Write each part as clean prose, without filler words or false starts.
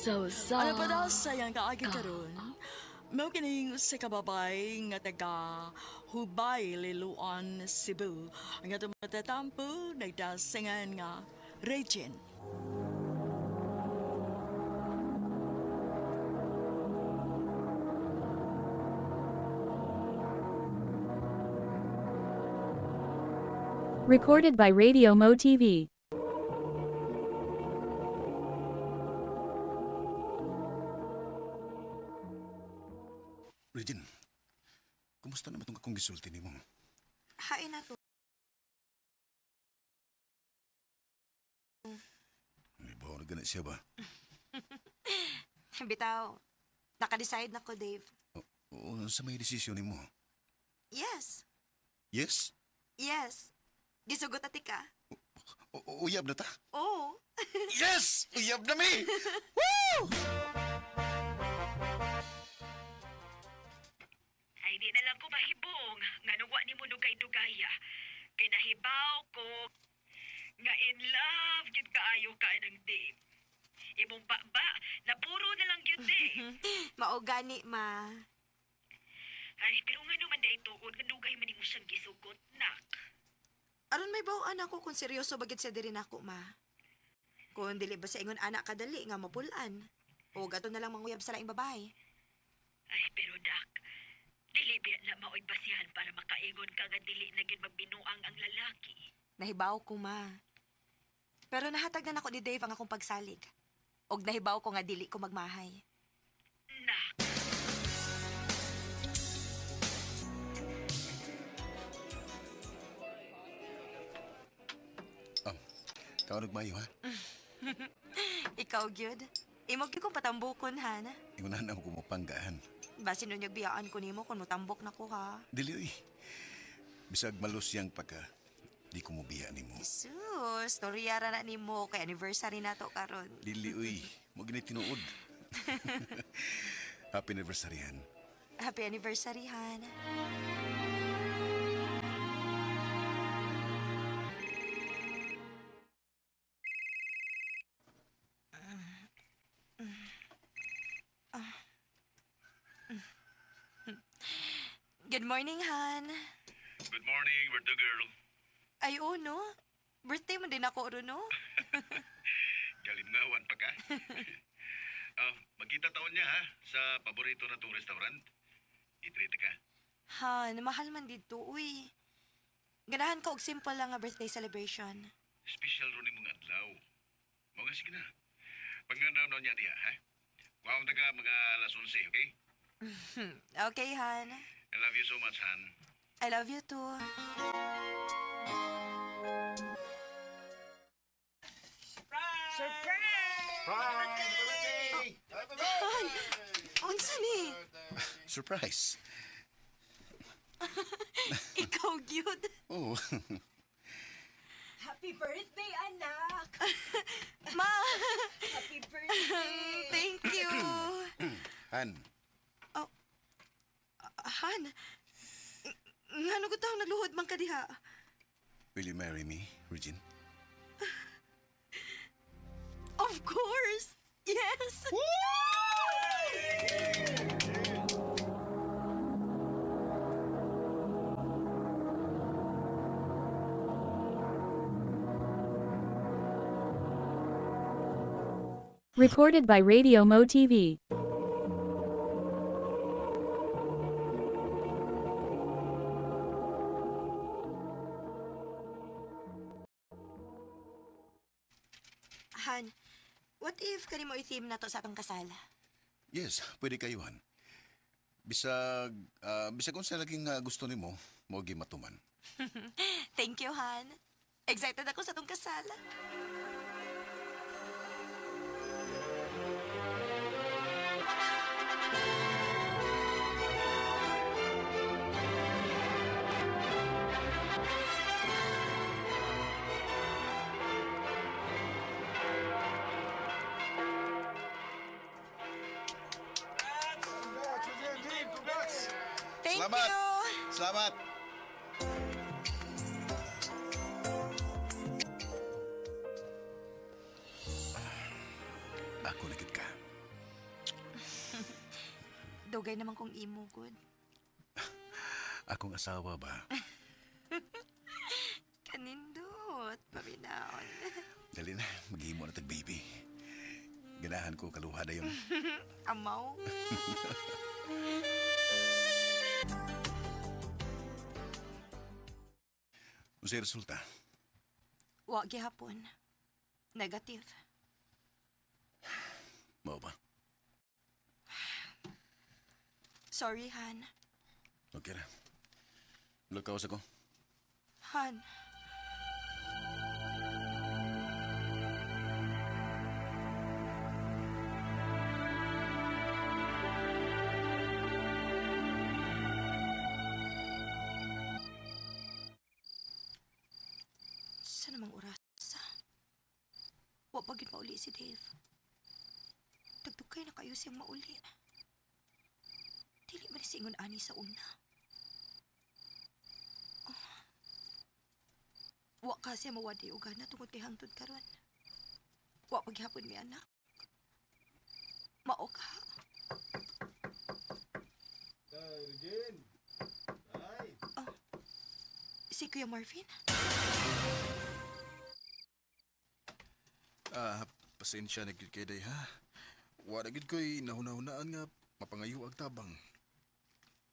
Ano pa daw sa sayang kaagi karon? Mao kining sa kababay nga taga Hubay, Liloan, Cebu. Ang atong matatampo nagdasingan nga Regine. Recorded by Radio Mo TV. Regine, kumusta naman itong akong gisulti ni mo? Hain na to. May bawa na ganit siya ba? Bitaw, naka-decide na ko, Dave. Oo, sa may desisyon ni mo. Yes. Yes? Yes. Gisugot ati ka. Uyab na ta? Oo. Yes! Uyab na mi! Ay, di na lang ko mahibong. Nga nung wa ni mo dugay-dugaya. Kay nahibaw ko nga in love yun kaayo ka ng Dave. Imong ba, na puro na lang yun eh. Maogani, ma. Ay, pero nga naman dahil tuod, nga dugay man mo siyang gisugot, nak. Aron may bawaan ako kung seryoso bagit siya diri nako, ma. Kung dili ba sa ingon anak kadali nga mapulan. O gato na lang manguyab sa laing babae. Ay, pero dak, dili biya na mao'y basihan para makaingon ka nga dili na gyud magbinuang ang lalaki. Nahibaw ko, ma. Pero nahatag na nako ni Dave ang akong pagsalig. Og nahibaw ko nga dili ko magmahay. Nak, Ikaw nagmayo, ha? Ikaw, gyud. Imog gyud kong patambukon, ha? Iunahan na ako mapanggaan. Basin nun yung biyaan ko nimo kung mutambok na ko, ha? Dili, uy. Bisag malusyang pagka di ko mubiya ni mo. Sus, storyara na nimo kay anniversary na to karon. Dili, uy. Mo gini tinuod. Happy anniversary, han. Happy anniversary, Han. Good morning, Han. Good morning, birthday girl. Ay, oo, no? Birthday mo din ako, no? Galingawan pa ka. Magkita taon niya ha, sa paborito na tong restaurant. I-treat ka. Han, mahal man dito, uy. Ganahan ko og simple lang nga birthday celebration. Special ron mong adlaw. Mga sige na. Panganaw na niya diya, ha? Waong taga mga alas 11, okay? Okay, Han. I love you so much, Han. I love you too. Han, unsa ni? Surprise. Ikaw, gyud. Oo. Happy birthday, anak! Ma, Happy birthday! thank you. Han, Han, ngano ko taong nagluhod man ka diha? will you marry me, Regine? Of course! Yes! Recorded by Radio Mo TV. Han, what if kani mo i-theme na to sa atong kasal? Yes, pwede kayo, Han. Bisag kung sa laging gusto ni mo gimatuman. Thank you, Han. Excited ako sa atong kasal. Thank Salamat. you. Salamat! Ako na ka. Dugay naman kong imo, good. Akong asawa ba? Kanindot, paminaon. Dali na, maghimo na tag-baby. Ganahan ko kaluha na yun. Amaw. Unsay resulta? Wa gihapon. Negative. Mao ba? Sorry, Han. Okay na. Lukawas ako. Han. Sa namang oras? Wa pa gid mauli si Dave. Tagdugay na kayo siyang mauli. Dili man singon ani sa una. Wa ka siya mawadi og gana tungod kay hangtod karon. Wa paghapon mi anak. Mao ka. Regine! Ay! Si Kuya Marvin? Pasensya na gid kay day ha. Wa na gid ko'y nahuna-hunaan nga mapangayo ag tabang.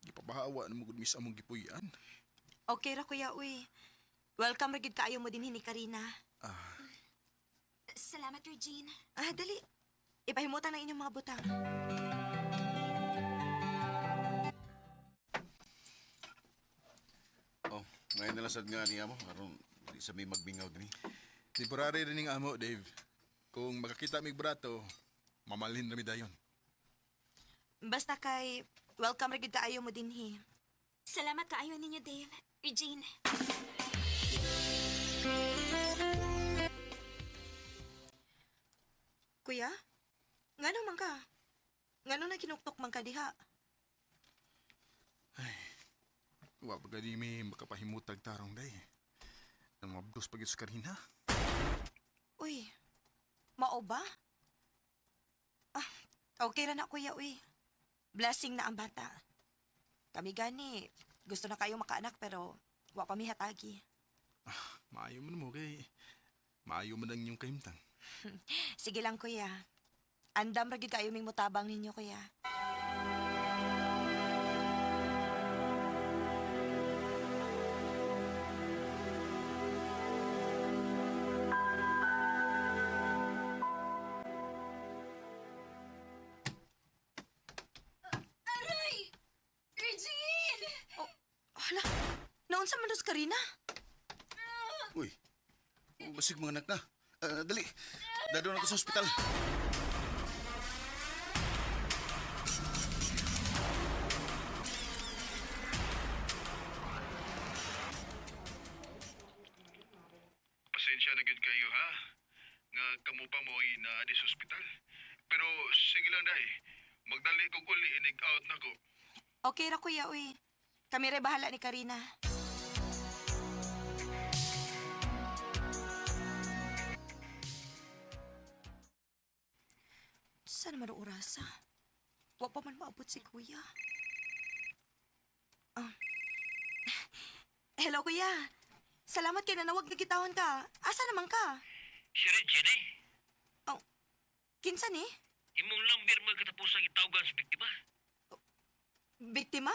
Gipabahawa na mo gud mis among gipuy-an. Okay ra kuya uy. Welcome ra gid kaayo mo dinhi ni Karina. Salamat Regine. Dali. Ipahimutan ang inyong mga butang. Oh, ngayon nalasad nga niya mo. Aron, di sa may magbingaw gini. Temporary rin ang amo, Dave. Kung makakita mig brato, mamalhin na mi dayon. Basta kay welcome ra gid kaayo mo dinhi. Salamat kaayo ninyo, Dave. Regine. Kuya? Ngano man ka? Ngano na kinuktok man ka diha? Wa pa gani mi makapahimutag tarong day. Nang mabdos pag sa Karina. Uy. Mao ba? Okay ra na kuya uy. Blessing na ang bata. Kami gani, gusto na kayo makaanak pero wa pa mi hatagi. Maayo man mo kay maayo man ang inyong kahimtang. Sige lang kuya. Andam ra gid kayo ming mutabang ninyo kuya. Aray! Regine! Hala, naunsa man dos Karina? Uy, basig mga anak na. Dali, dadon ako sa ospital. Pasensya na gid kayo ha. Nga kamo pa mo na sa ospital. Pero sige lang day. Magdali ko uli inig out na ko. Okay ra kuya uy. Kami rin bahala ni Karina. Saan naman ang orasa? Wa pa man maabot si kuya. Hello kuya. Salamat kay nanawag na kitahon ka. Asa naman ka? Si Regine, Kinsa ni? imong lambir mo katapusang itawgan sa biktima. Biktima?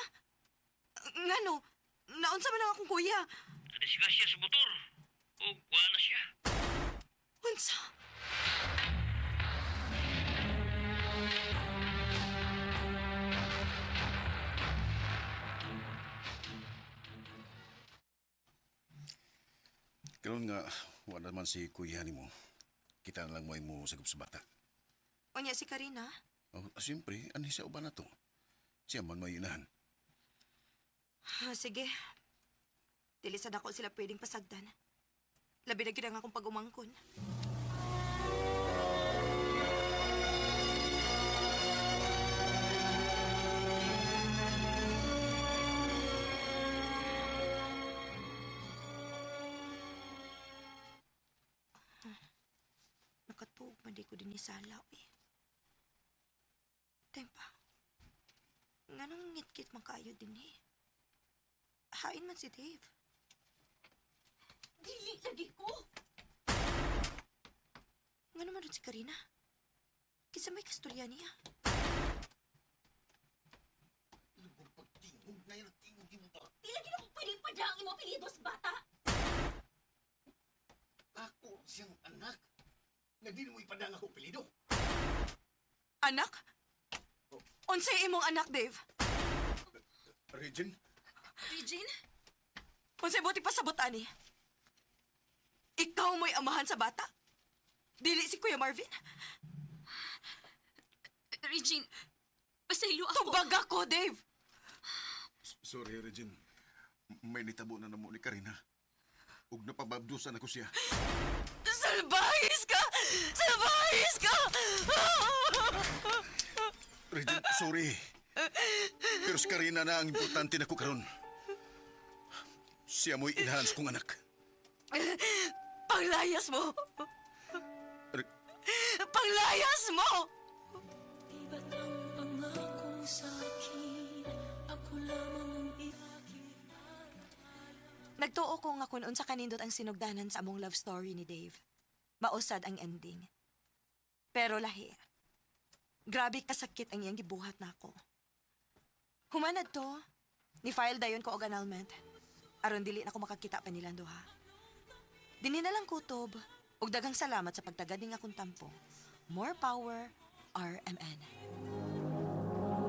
Ngano? Naunsa man ang akong kuya? Nadisika siya sa motor. O wala siya. Unsa? Karon nga, wala naman si kuya ni mo. Kita na lang mo sagop sa bata. Unya si Karina? Siyempre, ano siya uban na to? Siya man may inahan. Sige. Dili sa dako sila pwedeng pasagdan. Labi na gid ang akong pag-umangkon. Nakatuog man di ko din isalaw eh. Tempa. Nga nang ngit-kit man kayo din eh. Hain man si Dave. Dili lagi ko. Nga naman rin si Karina. Kisa may kasturya niya. Di lagi na ko pwedeng padang imo apelyido sa bata. Ako siyang anak. Na di mo ipadang ako pelido. Anak? Unsay imong anak, Dave? Regine? Regine? Unsay buti pasabot ani? Ikaw mo'y amahan sa bata? Dili si Kuya Marvin? Regine, pasaylo ako. Tubag ako, Dave! Sorry, Regine. May nitabo na namo ni Karina. Ug napababdusan ako siya. Salbahis ka! Salbahis ka! Regine, sorry. Pero si Karina na ang importante na ko karon. Siya mo'y inahans kong anak. Panglayas mo! Re- Panglayas mo! Nagtuo ko nga kung unsa kanindot ang sinugdanan sa among love story ni Dave. Mausad ang ending. Pero lahi. Grabe kasakit ang iyang gibuhat nako. Humanad to, ni-file dayon ko og annulment. Aron dili na ko makakita pa nilang duha. Dini na lang kutob, ug daghang salamat sa pagtagad ning akong tampo. More power, RMN.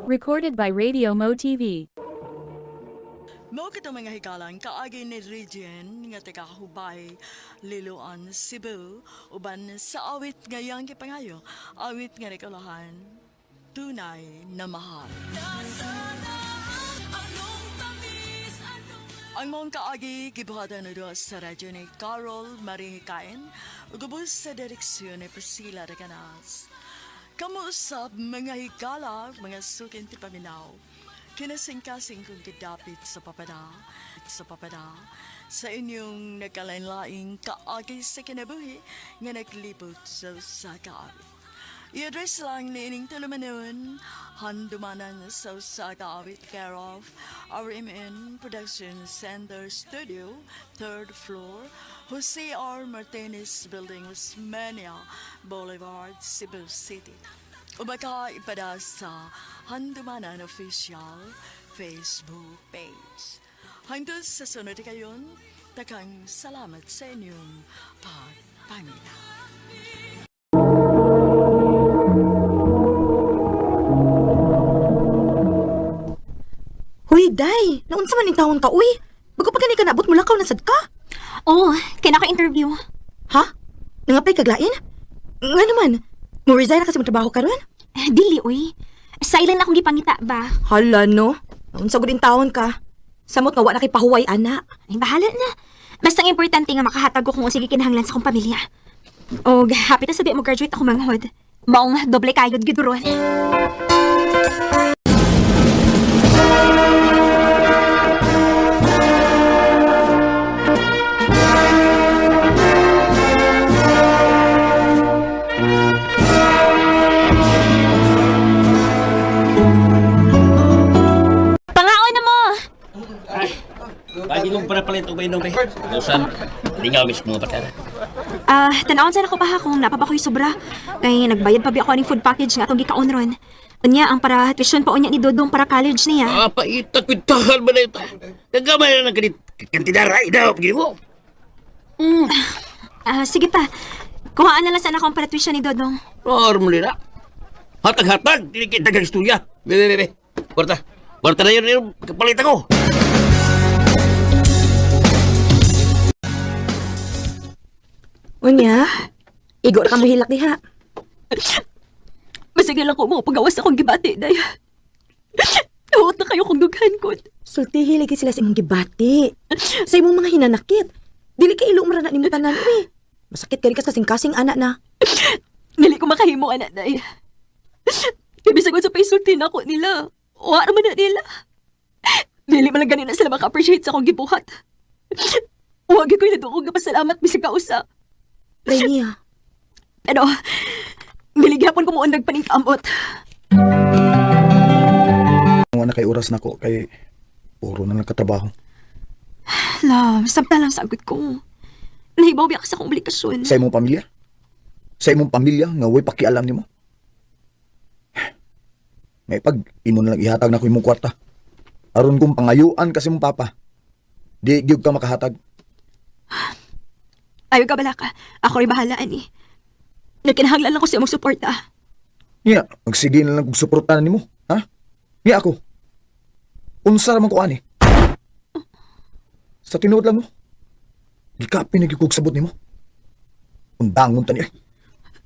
Recorded by Radio Mo TV. Mo kita mga hikalang kaagi ni Regine nga taga Hubay, Liloan, Cebu, uban sa awit ngayang kipangayo, awit nga nikalahan, tunay na mahal. Ang mong kaagi gibuhatan na doon sa radyo ni Carol Marie Hikain, ugubos sa direksyon ni Priscilla Reganas. Kamuusap mga higala, mga sukin ti paminaw. Kinasing-kasing kong kidapit sa papada, sa inyong nagkalain-laing kaagi sa kinabuhi nga naglibot sa kaawit. I-address lang ni ining tulumanon, handumanan sa kaawit care of RMN Production Center Studio, 3rd floor, Jose R. Martinez Building, Osmeña Boulevard, Cebu City. O baka ipada sa Handumanan Official Facebook page. Hanggang sa sunod kayon, takang salamat sa inyong pagpangina. Hoy, Day! Naunsa man yung taon ka, uy! Bago pa gani ka naabot mula ka, nasad ka? Oh, kaya naka-interview. Ha? Nangapay kaglain? Nga naman, mo resign na kasi mong trabaho ka ron? Dili, uy. Silent akong gipangita ba? Hala, no? Naunsa ko din taon ka. Samot nga wa na kay pahuway, ana. Ay, bahala na. Basta ang importante nga makahatag ko kung sige kinahanglan sa akong pamilya. O, happy na sabi mo graduate ako manghod. Maong doble kayod giduron. Lagi kong panapalit o ba inom, be? Usan, hindi nga miss mo patara. Tanawon sana ko pa ha kung napapa ko'y sobra. Kaya nagbayad pa bi ako aning food package nga atong gikaon ron. Unya, ang para tuition pa unya ni Dodong para college niya. Paitakwitahan ba na ito? Kagamay na ng kantinara, idaw, begini mo. Sige pa. Kuhaan na lang sana akong para tuition ni Dodong. Muli na. Hatag-hatag, hindi kita istorya. Be. Warta na yun, kapalit ako. Unya, igo na ka mahilak diha. Masige lang ko mo pagawas akong gibati, day. Huwag na kayo kong dughan ko. Sultihi lagi sila sa imong gibati. Sa imong mga hinanakit. Dili ka ilo umara na nimo tanan, uy. Masakit ka sa kasing-kasing anak na. Dili ko makahimo, anak, day. Bibisagon sa paisulti na ako nila. Wa naman na nila. Dili man lang ganina sila maka-appreciate sa akong gibuhat. Huwag ko yung nadukong napasalamat bisig kausa. Renia. Pero, biligyan po ko mo undag paningkamot. na kay oras na ko kay puro na lang katrabaho. Love, sabta lang sagot ko. Nahibaw biya ka sa akong obligasyon. Sa imong pamilya? Sa imong pamilya nga way pakialam nimo? May pag imo na lang ihatag na ko imong kwarta. Aron kong pangayuan kasi mong papa. Di gyud ka makahatag. Ayaw ka bala ka. Ako rin bahala, ani. Nagkinahanglan lang ko sa imong suporta. Niya, magsige na lang kong suportahan nimo, ha? Niya ako. Unsa raman ko ani? Sa tinuod lang mo. Gikapin na gyud sabot nimo. Undangon ta niya.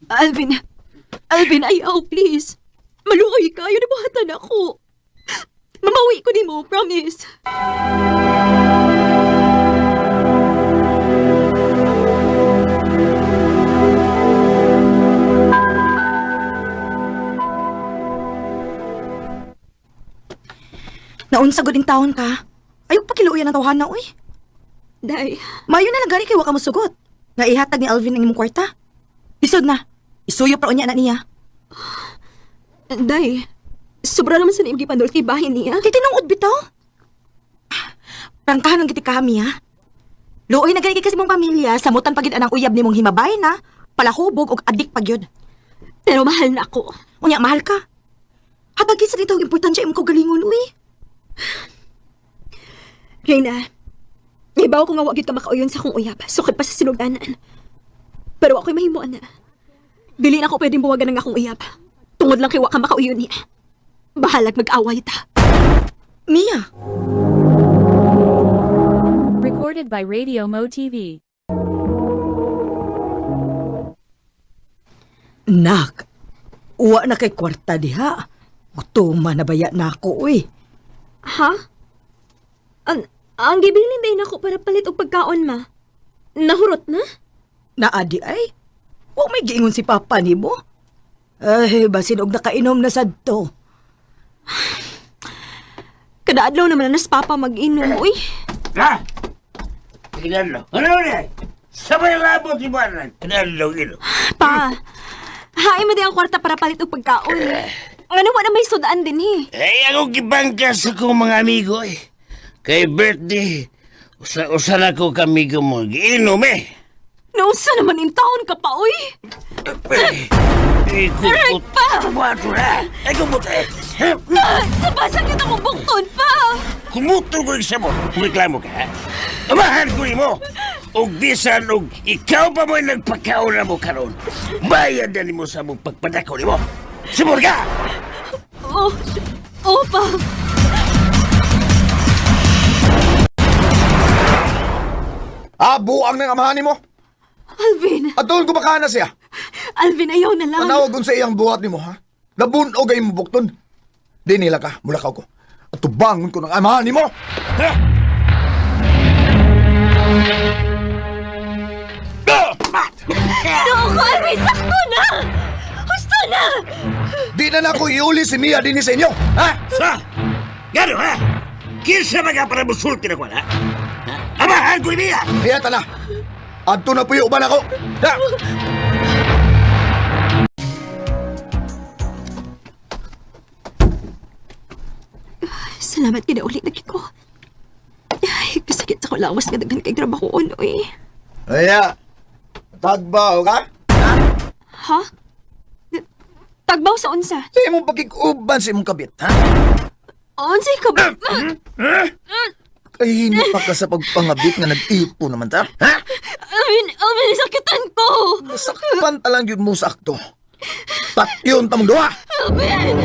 Alvin, ayaw, please. Maluoy ka, yun buhatan ako. Mamawi ko ni mo, promise. Naunsa gud in taon ka. Ayaw pa kiluoy ang tawhana, uy. Day, Mayo na lang gani kay wa ka mosugot. Nga ihatag ni Alvin ang imong kwarta. Isod na. Isuyo pa unya na niya. Day, sobra naman sa naimgi pandol kay bahin niya. Titinungod bitaw. Prangkahan lang kiti kami, ha? Luoy na gani kay kasi mong pamilya, samutan pagid anang uyab nimong himabay na, palahubog og adik pagyud. Pero mahal na ako. Unya mahal ka. Hatag sa dito importansya imong kagalingon, uy. Reyna, ibaw ko nga wag ka makauyon sa akong uyab. Sukad pa sa sinugdanan. Pero ako'y mahimuan na. Dili na ako pwedeng buwagan ng akong uyab. Tungod lang kay wa ka makauyon niya. Bahalag mag-away ta. Mia, Recorded by Radio Mo TV. Nak, uwa na kay kwarta diha. Utuma na baya na ako, uy. Ha? Ang gibilin day nako para palit og pagkaon, ma. Nahurot na? Naadi ay. Huwag may giingon si Papa ni mo. Ay, basin og nakainom na sadto. Kadaadlaw naman na nas papa mag-inom, uy. Ha? Kinalo. Ano na? Sabay labot si Baran. Kinalo, ino. Pa, hain mo di ang kwarta para palit og pagkaon. Ano na may sudaan din, Eh, ako gibangka sa kong mga amigo, eh. Kay birthday, usa na ko kamigo mo. Giinom, eh. Nausa naman in taon ka pa, uy. Ikupot. Wato na. Ikupot, eh. Sabasan kita kong bukton pa. Kumutol ko isa mo. Reklamo ka, ha? Amahan ko mo. Og bisan og ikaw pa mo nagpakaon na mo karon. Bayad na mo sa mong pagpadako ni mo. Sumur ka! Oh, pa. Buang na ang amahan nimo. Alvin, At doon kumakain na siya. Alvin, ayaw na lang. Tanawagon sa iyang buhat nimo, ha? Nabunog ay mo bukton. Di nila ka, mulakaw ko. At tubangon ko ng amahan nimo. Ha? No, Alvin, sakto na! Gusto na! Di na na ko iuli si Mia din sa inyo, ha? Sa? Gano, ha? Kinsa mga para musulti na ko, ha? Amahan ko niya! Kaya tala. Adto na po yung uban ako. Ha? Salamat kinaulit na ko. Ay, kasakit sa kulawas nga daghan kay trabaho uy. Kaya, tagbaw ka? Ha? Tagbaw sa unsa? Sa imong pagkikuban sa imong kabit, ha? Unsay ka ba? Kahino pa ka sa pagpangabit na nag-ipo naman ta, ha? Alvin, sakitan ko! Sakpan talang yun mo sa akto. Patyon tamong duha! Alvin!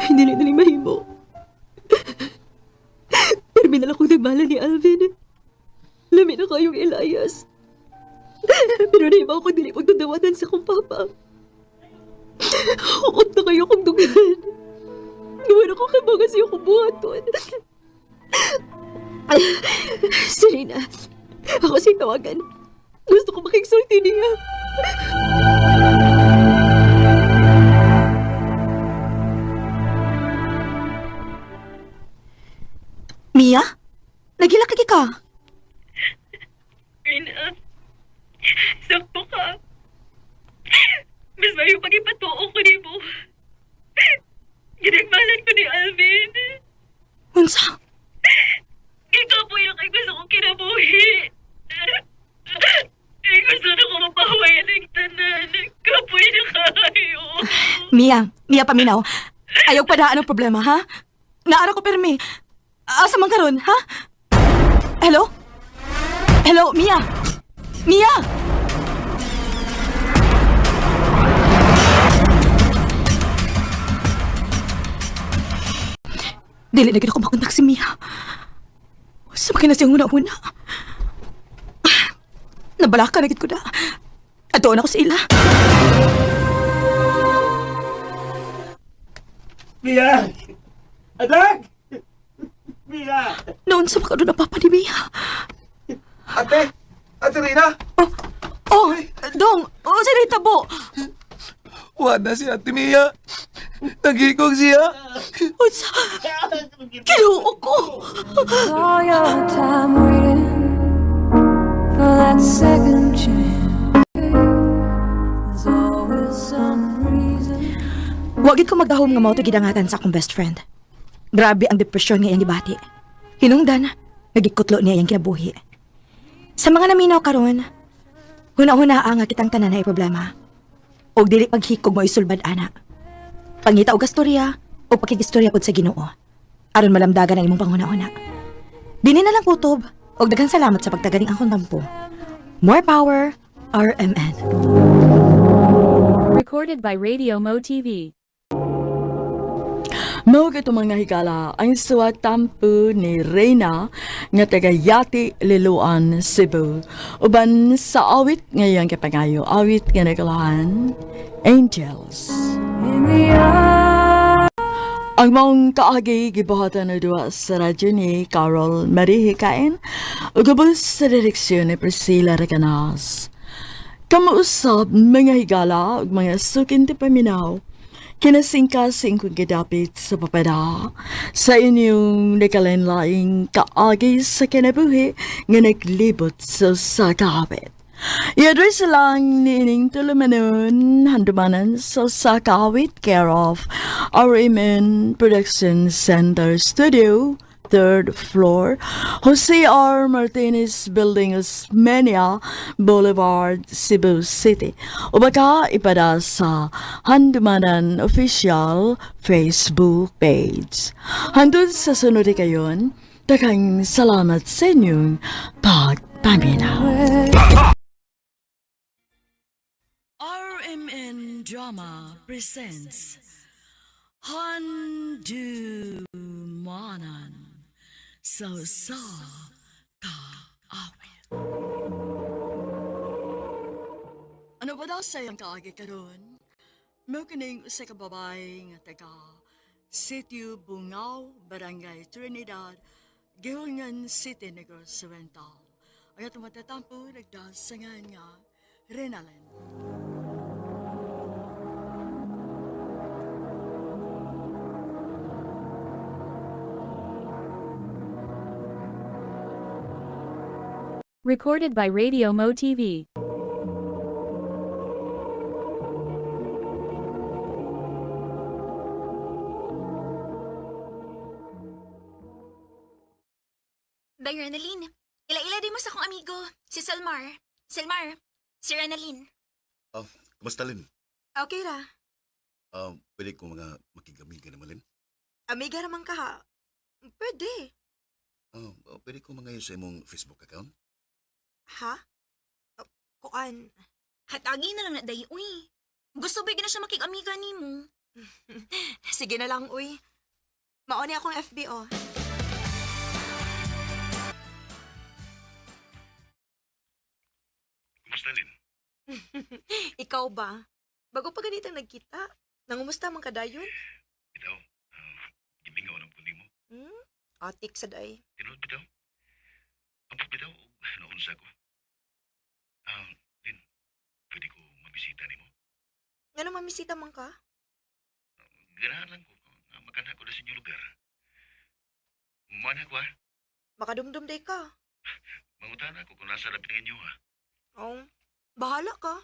Hindi na naling mahimo. Terminal akong nagmala ni Alvin. Lami na kayong Elias. Pero nahibaw ko dili pagdadawatan sa kong papa. Hukot na kayo kong dugan. Gawan ako kay mga siya kong buhaton. Serena, ako siyang tawagan. Gusto ko makiksulti niya. Mia paminaw. Ayaw padaan ang problema, ha? Naara ko permi. Asa man karon, ha? Hello? Hello, Mia? Mia! Dili na gid ako makontak si Mia. Sa mga na siyang una-una. Nabalaka na gid ko na. Ato na ko sa ila. Mia! Anak! Mia! Noon sa mga doon ang papa ni Mia. Ate! Ate Rina! Oh, Dong! Oh, si Rita po! Wala si Ate Mia. Nagikog siya. Unsa? Kinuo ko! All your time waiting for that second chance. There's always some reason. Wagid ko magdahom nga mao to gidangatan sa akong best friend. Grabe ang depresyon nga iyang gibati. Hinungdan, nagikutlo niya iyang kinabuhi. Sa mga naminaw karon, huna-huna nga kitang tanan na problema. Og dili paghikog mo isulbad ana. Pangita og gastorya o pakigistorya pod sa Ginoo. Aron malamdagan ang imong panghuna-huna. Dini na lang kutob og daghang salamat sa pagtaganing akong tampo. More power, RMN. Recorded by Radio Mo TV. Mao kito mga higala ang suwat tampo ni Reyna nga taga Yati, Liloan, Cebu. Uban sa awit ngayong kapangayo, awit nga nagalahan, Angels. Ang mong kaagi gibuhatan na duwa sa radyo ni Carol Marihikain o gabos sa direksyon ni Priscilla Reganas. Kamuusap mga higala o mga sukinti paminaw, kinasingkasing kong gidapit sa papada sa inyong nakalenlaing kaagi sa kinabuhi nga naglibot sa sakawit. I-address lang ni ining tulumanon handumanan sa sakawit care of RMN Production Center Studio, 3rd floor, Jose R. Martinez Building, Osmeña Boulevard, Cebu City. O baka ipada sa Handumanan Official Facebook page. Handun sa sunod kayon, daghang salamat sa inyong pagpaminaw. RMN Drama presents Handumanan sa kaawit. Ano ba daw sa iyang kaagi karon? May kining usa ka babae nga taga Sitio Bungaw, Barangay Trinidad, Gihulngan City, Negros Oriental. Ang atong matatampo nagdasangan nga Renalyn. Recorded by Radio Mo TV. Day Renalyn, ila-ila di mo sa kong amigo, si Selmar. Selmar, si Renalyn. Kamusta, Lin? Okay ra. Pwede ko mga makigamiga naman, Lin? Amiga naman ka ha. Pwede. Pwede ko mga sa imong Facebook account? Ha? Kuan. Hatagi na lang na day, uy. Gusto ba na siya makig-amiga ni mo? Sige na lang, uy. Mauni akong FB, oh. Kumusta, Lin? Ikaw ba? Bago pa ganitang nagkita, nangumusta man ka dayon? Bitaw, gibingaw ng kundi mo. Atik sa day. Tinood bitaw? Ambot bitaw, naunsa ko. Lin, pwede ko mabisita ni mo? Ano mamisita man ka? Ganahan lang ko, magkana ko na sa inyong lugar. Mana ko, ha? Makadumdum day ka. Mangutana ko kung nasa lapit ng inyo, ha? Oh, bahala ka.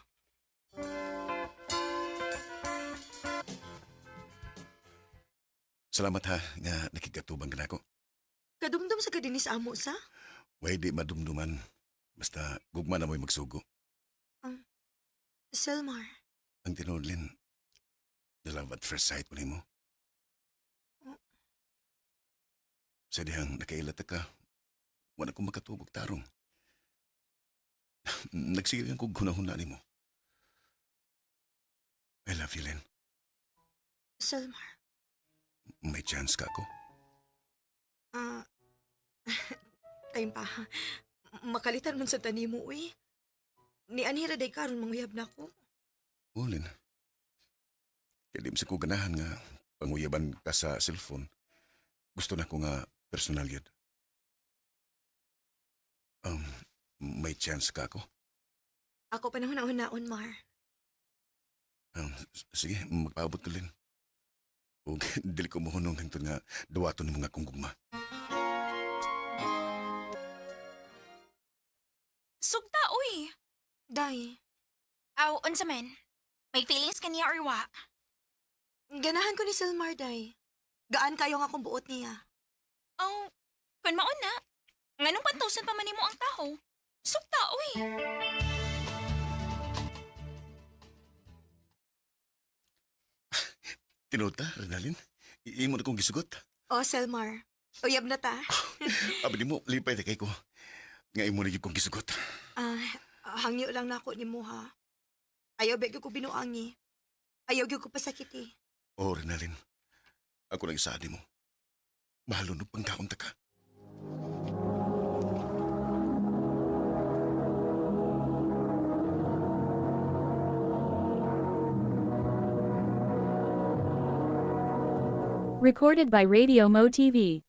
Salamat ha, nga nakikatubang ka na ako. Kadumdum sa kadinis amo sa? Way di madumduman. Basta gugma na mo'y magsugo. Selmar. Ang tinudlin, The love at first sight ko nimo. Sa dihang nakailata ka, wala akong makatubog tarong. Nagsigang kong hunahuna nimo. I love you, Len. Selmar, May chance ka ako. Time pa. Makalitan man sa tanimo, uy. Ni Anira day karon manguyab na ako. Ulin. Kaya di mo sa ko ganahan nga panguyaban ka sa cellphone. Gusto na ko nga personal yun. May chance ka ako? Ako pa naman naon, Mar. Sige, magpaabot ko Lin. Ug dili ko mohunong hangtod nga duwaton ng mga kong gugma. Sugta, uy. Day, Aw, unsa man? May feelings ka niya or wa? ganahan ko ni Selmar, day. Gaan kayo nga akong buot niya. Aw, kun maon na. Nganong pantusan pa man nimo ang taho? Sugta, uy. Tinota, Renalyn? Iimo na kong gisugot. Oh, Selmar. Uyab na ta. Abi di mo, lipay na kay ko. Nga imo na yung kong gisugot. Hangyo lang na ako ni mo, ha? Ayaw beg ko binuangi. Ayaw gyud ko pasakiti. Oh, Renalyn. Ako lang isa mo. Mahalo no pangkaon ta ka. Recorded by Radio Mo TV.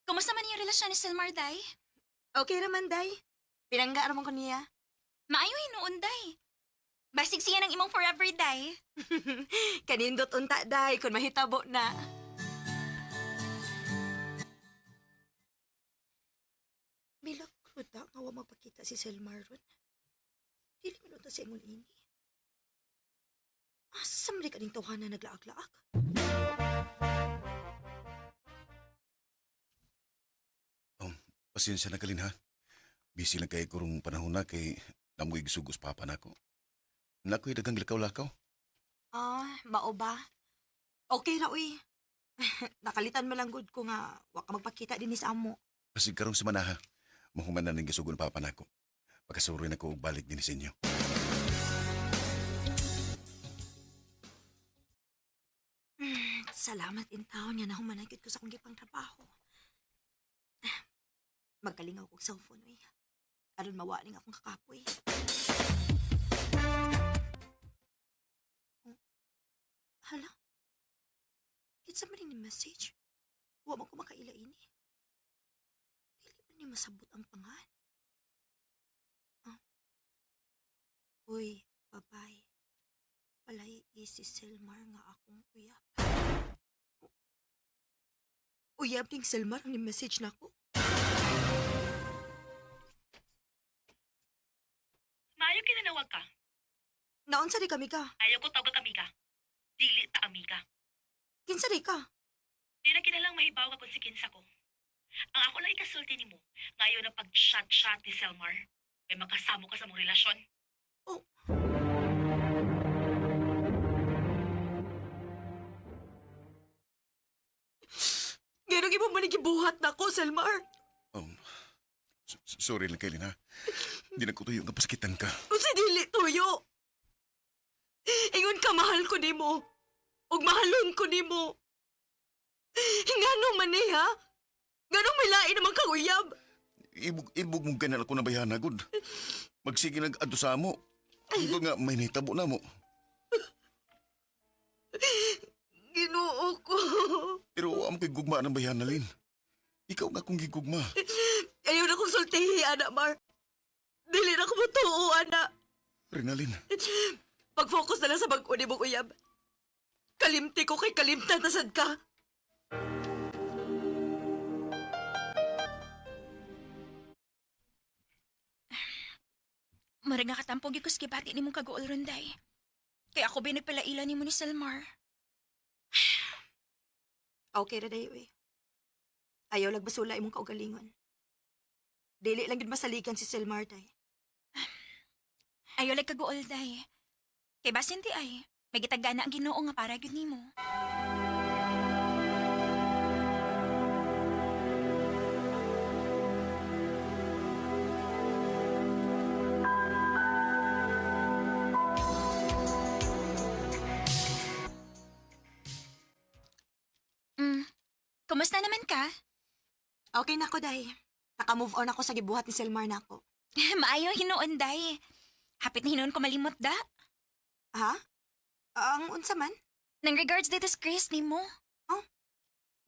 Kumusta man yung relasyon ni Selmar, day? Okay naman, day. Pinangga naman ko niya. Maayo hinuon, day. Basig siya ng imong forever, day. Kanindot unta, day, kung mahitabo na. Milagro da, nga wa magpakita si Selmar ron. Dili minuto sa ingon ini. Asa man ka ning tawhana naglaag-laag? Pasensya na kalin ha. Busy lang kay kurong panahon na kay namoy gisugos papa nako. Nakoy dagang lakaw-lakaw. Mao ba? Okay ra, uy. Nakalitan mo lang good ko nga wa ka magpakita din sa amo. Pasig karong semana ha. Mahuman na ning gisugon papa nako. Pagkasuroy na ko og balik din sa inyo. Salamat in taon nga nahumanagid ko sa akong gipang trabaho. Magkalingaw kong cellphone, uy. Aron mawaling akong kakapoy. Oh. Hala? Kitsa man ni message. Huwag mo ko makaila ini. Dili man ni masabot ang pangan. Uy, babay. Palay si Selmar nga akong uyab. Uyab ning Selmar ang ni-message na ako. Maayo kinanawag ka. Naunsa di kami ka? Ayaw ko tawag kami ka. Dili ta amiga. Kinsa di ka? Di na kinalang mahibaw ka kung si kinsa ko. Ang ako lang ikasulti ni mo, ngayon na pag-shot-shot ni Selmar, may makasamo ka sa mong relasyon. Oh. Ganong mo manigibuhat na ako, Selmar. Sorry lang kailin ha. Di na ko tuyo nga pasakitan ka. Kung si dili tuyo. Ingon ka mahal ko nimo. Ug mahalon ko nimo. Ngano man ni ha? Ganong may lain naman kang uyab. Ibog mong ganyan ako na bayan agad. Magsige nag-adto sa mo. Ito nga may nahitabo na mo. Ginoo ko. Pero am ko'y gugma ng bayan na Lin. Ikaw nga kong gigugma. Ayaw na kong sultihi, anak Mar. Dili na ko matuo, anak. Renalyn. Pag-focus na lang sa bag-uni mong uyab. Kalimti ko kay kalimtan na sad ka. Mara nga katampog yung kuskibati ni mong kagool ronday. Kaya ako binagpalaila ni mo ni Selmar. Okay ra dayo eh. Ayaw lagbasula imong kaugalingon. Dili lang gid masalikan si Selmar, day. Ayo, like kaguol, day. Kay basin ti ay, may gitagana ang Ginoo nga para gyud nimo. Kumusta naman ka? Okay na ako, day. Naka-move on ako sa gibuhat ni Selmar na ako. Maayo hinuon, day. Hapit na hinuon ko malimot da. Ha? Ang unsa man? Nang regards dito sa Chris ni mo.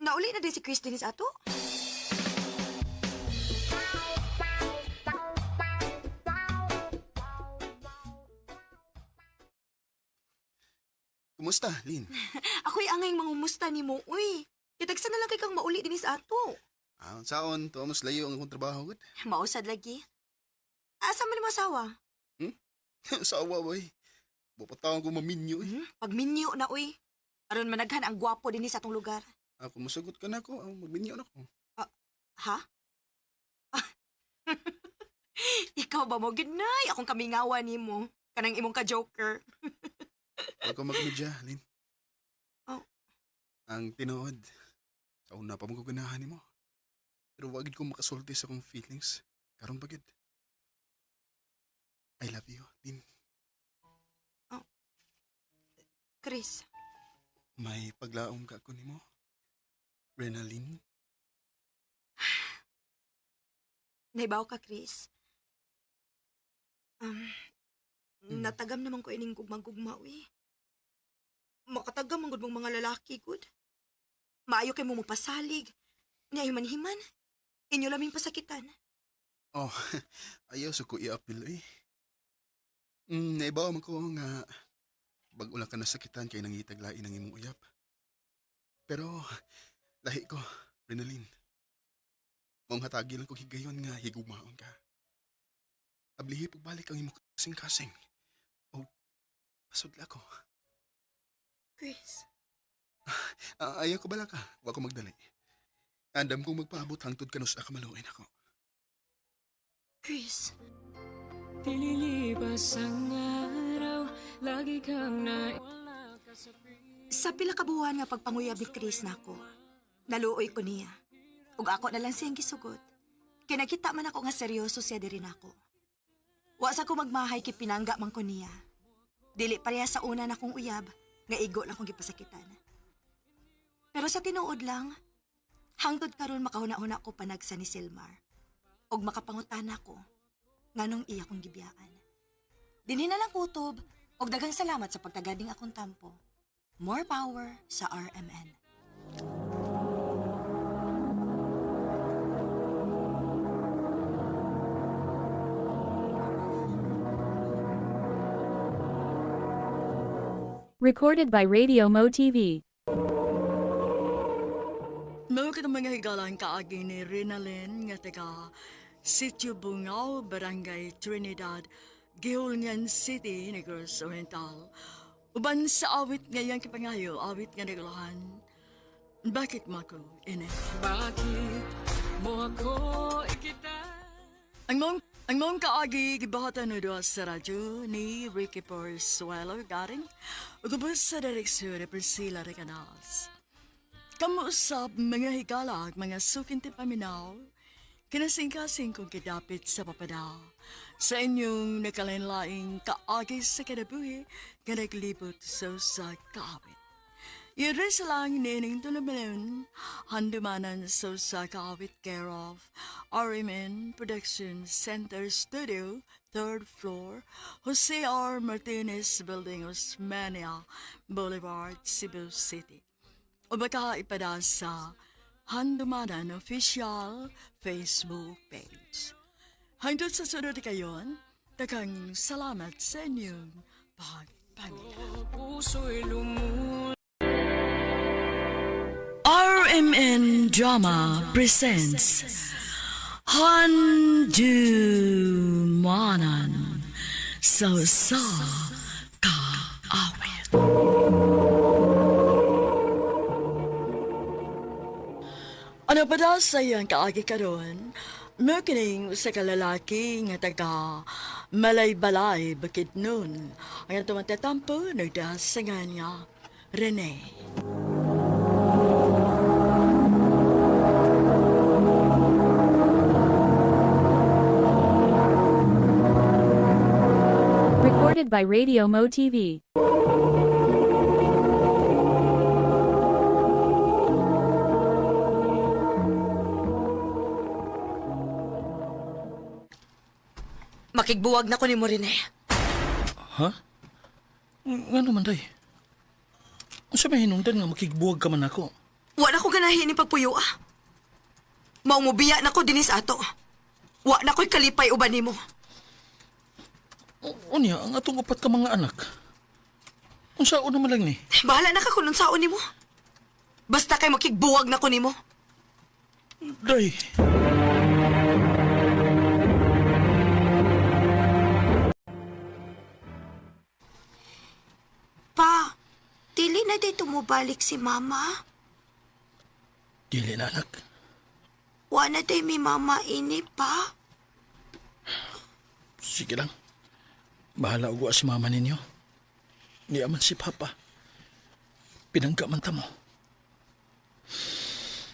Nauli na din si Chris Dennis ato? Kumusta, Lin? Ako'y angay mangumusta ni mo, uy. Kitagsa na lang kay kang mauli din sa ato. Saon, tuamos layo ang akong trabaho, gud. Mausad lagi. Asa man mo asawa? Sawa, boy. Bupatawang ko maminyo, eh. Pag minyo na, uy. Aron managhan ang gwapo din sa atong lugar. Ako masagot ka na ako, magminyo na ako. Ha? Ikaw ba mo, ginay? Akong kamingawa ni mo. Kanang imong ka-joker. Huwag ka magmedya, Lin. Oh. Ang tinuod, sa una pa mong ganahan mo. Pero wagid ko makasulti sa akong feelings. Karon pagid. I love you, Lin. Chris, May paglaom ka ako nimo. Renalyn. naibaw ka, Chris. Natagam naman ko ining gugmang-gugma, uy. Makatagam ang gud mong mga lalaki, good. Maayo kay mo mapasalig. Himan-himan. Inyo laming pasakitan. Oh, ayaw sa ko i-apil, eh. Naibaw man ko nga bag-ula ka nasakitan kay nangitaglain ang imong uyap. Pero, lahi ko, Renalyn. Mong hatagi lang ko higayon nga higumaon ka. Ablihi pagbalik ang imong kasing-kasing. O, pasudla ko. Chris. Ayaw ko bala ka, wa ko magdali. Andam kong magpaabot hangtod kanus na kamaluin ako. Chris. Dililipas ang araw, lagi kang naiwala ka sa Sa pila ka buwan nga pagpanguyab ni Chris nako, naluoy ko niya. Ug ako na lang siyang gisugot. Kay nakita man ako nga seryoso siya diri nako. Wa sa ko magmahay kay pinangga man ko niya. Dili pareha sa una na kong uyab, nga igo lang kong gipasakitan. Pero sa tinuod lang, hangtod karon makahuna-huna ko panagsa ni Selmar. Og makapangutan ako, nganong iya kong gibiyaan. Dinhi na lang kutob, og daghang salamat sa pagtagading akong tampo. More power sa RMN. Recorded by Radio Mo TV. Mao ka mga higalang kaagi ni Renalyn nga taga Sitio Bungaw, Barangay Trinidad, Gihulngan City, Negros Oriental. Uban sa awit ngayang kipangayo, awit nga nagulahan. Bakit mo ako, ine? Bakit mo ako ikita? Ang mong kaagi gibahatan no doon sa radyo ni Ricky Porzuelo garing ugubos sa direksyon ni Priscilla Recanas. Kamuusap mga higalag, mga sukinti paminaw, kinasing-kasing kong kidapit sa papada. Sa inyong nakalinlaing kaagi sa kinabuhi, nga naglibot sa kaawit. Yun lang nining tulumanon, handumanan sa kaawit care of RMN Production Center Studio, 3rd floor, Jose R. Martinez Building, Osmania Boulevard, Cebu City. O baka ipada sa Handumanan Official Facebook page. Hangtod sa sunod kayon, takang salamat sa inyong pagpamilya. Puso'y lumul. RMN Drama presents Handumanan sa kaawit. Ano pa daw sa iyang kaagi karon? Makining sa kalalaki nga taga Malay-Balay, Bakit nun. Ang atong tatampo, nagdasangan niya, Rene. Recorded by Radio Mo TV. Makigbuwag na ko ni mo rin eh. Ha? Nga naman, day. Ang sabi hinungdan nga makigbuwag ka man ako. Wa na ko ganahin ni pagpuyo ah. Maumubiya na ko dinis ato. Wa na ko'y kalipay uban nimo. Unya, ang atong upat ka mga anak. Kung saan naman lang ni. Bahala na ka kung saon nimo. Basta kay makigbuwag na ko nimo. Day. Pa, dili na dito mo balik si mama. Dili na, anak. Wa na day mi mama ini pa. Sige lang. Bahala ugwa si mama ninyo. Niyaman si papa. Pinangga man ta mo.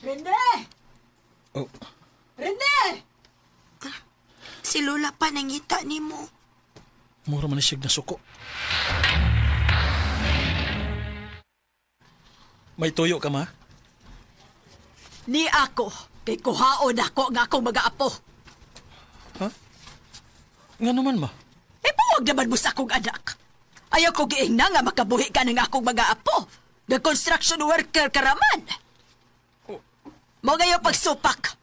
Rene! Oh, Rene! Si Lola pa nangita nimo. mura man isig na suko. May tuyo ka, ma? Ni ako, kay kuhaon ako nga akong mag-aapo. Ha? Nga naman, ma? Ipuwag naman mo sa akong anak. Ayaw ko giing na nga makabuhi ka ng akong mag-aapo. The construction worker ka raman. Mo ngayon pagsupak.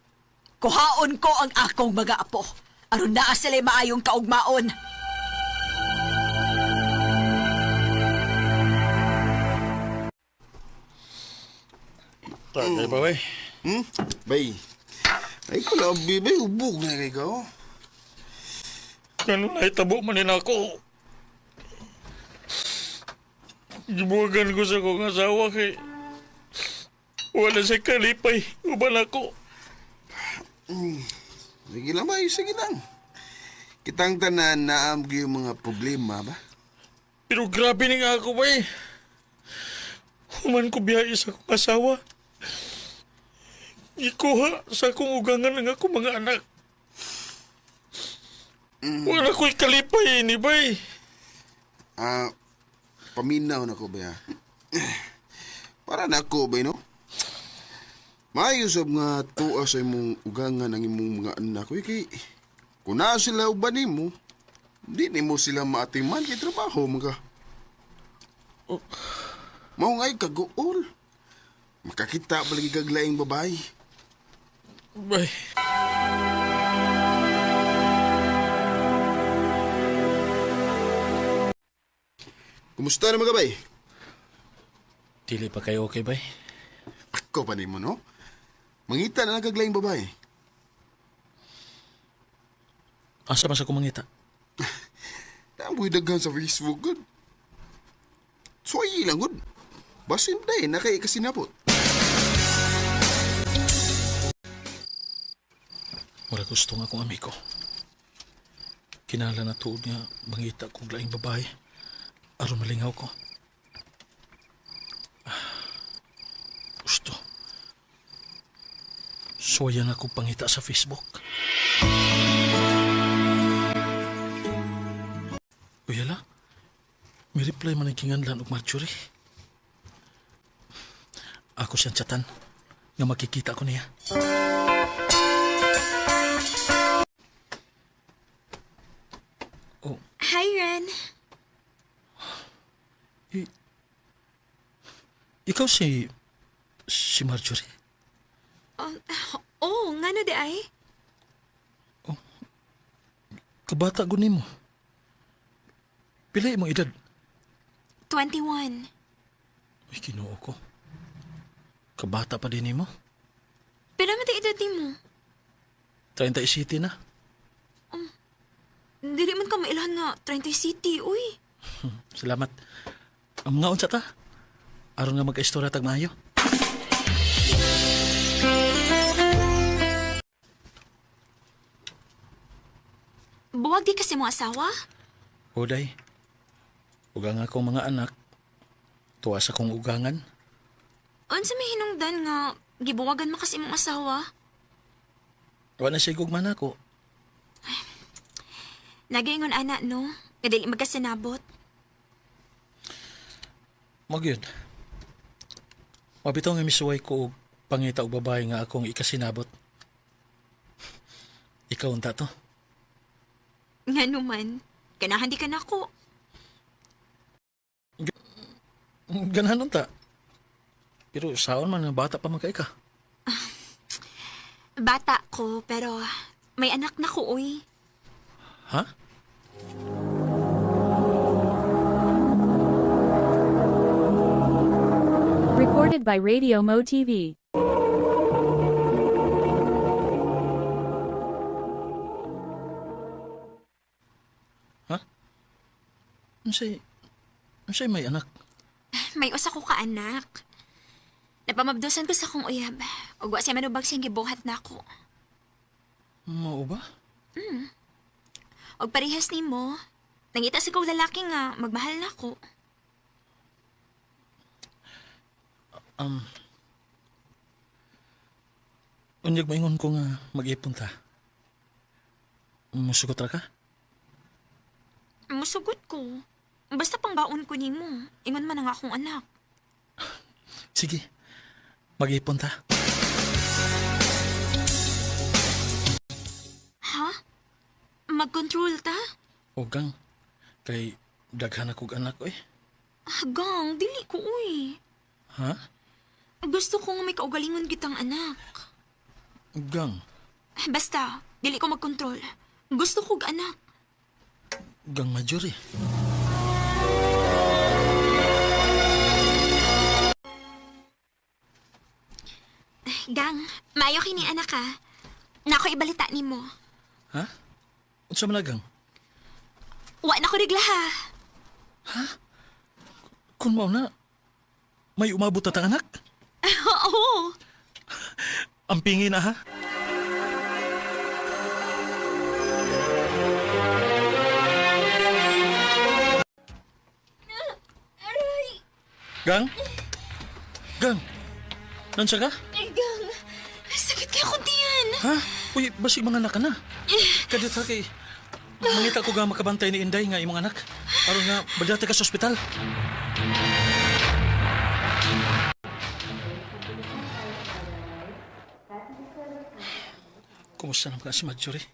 Kuhaon ko ang akong mag-aapo. Aron naa sila maayong kaugmaon. Tagay ba, bay? Bay. Ay ko labi, bay. Ubog na kay ka, oh. Ganun na itabo manin ako. Gibuwagan ko sa kong asawa kay wala sa kalipay. Uban ako. Sige lang, bay. Sige lang. Kitang tanan na yung mga problema, ba? Pero grabe ni nga ako, bay. Human ko biyahe sa kong asawa. Ikuha sa akong ugangan ng ako mga anak. Wala ko'y kalipay ni bay. Paminaw na ko ba? Para na ako ba, no? Maayos nga tuwa sa imong ugangan ang imong mga anak. Kay kung na sila uban mo, di ni mo sila maatiman kay trabaho mga. Mao ngay kaguol. Makakita balagi kaglaing babae. Bay. Kumusta na mga bay? Dili pa kayo okay, bay? Ako pa mo, no? Mangita na kaglaing babae. Asa man sa kumangita? Namoy daghan sa Facebook, good. Suwayi lang, good. Basin day, nakay kasinapot. Wala gusto nga akong amigo. Kinala na tuod nga mangita kong laing babae. Aron malingaw ko. Gusto. Suwayan ako pangita sa Facebook. Uyala, may reply man ang kinganlan og Marjorie. Ako siyang chatan nga makikita ko niya. Oh, Hi, Ren. ikaw si Marjorie? Oh, nga na di ay? Kabata ko nimo. Pila imong edad? 21. Ay, Ginoo ko. Kabata pa din nimo? Pila man edad mo? 37 na. Dili man ka mailan nga 30 city, uy. Salamat. Ang mga unsa ta? Aron nga magka-istorya tag maayo. Gibuwag di kasi mo asawa? Uday, ugang akong mga anak, tuwa sa kong ugangan. Unsa may hinungdan nga gibuwagan mo kasi mong asawa? Wala na siya gugman ako. Nagaingon ana no, kadili magkasinabot. Magyud. Mabitaw nga misuway ko og pangita og babae nga akong ikasinabot. Ikaw unta to. Nga naman, ganahan di ka na ako. Ganahan unta. Pero saon man nga bata pa man kay ka. Bata ko, pero may anak na ko, uy. Ha? Recorded by Radio Mo TV. Unsay may anak? May usa ko ka anak. Napamabdusan ko sa kong uyab. Ug wa siya manubag siyang gibuhat na ako. Mao ba? Og parehas nimo, nangita sa kong lalaki nga magmahal na ako. Unyag maingon ko nga mag-ipon ta. Musugot ra ka? Musugot ko. Basta pang baon ko nimo. Ingon man ang akong anak. Sige, mag-ipon ta. Ha? Mag-control ta? Ugang, kay daghan akong anak eh. Gang, dili ko uy. Ha? Gusto ko nga may kaugalingon kitang anak. Gang, Basta, dili ko mag-control. Gusto kog anak. gang major eh. Gang, maayo kini anak ka. Nako ibalita nimo. Ha? Unsa man na, gang? Wa na ko regla ha. Kung mao na, may umabot na tang anak? Oo. Ang pingi na ha? Gang? Gang? Nansa ka? Gang, sakit kaya ko diyan. Ha? Uy, basig mga anak ka na. Kadit ha kay... Mangita ko nga makabantay ni Inday nga imong anak. Aron nga, badate ka sa ospital. Kumusta naman ka si Marjorie?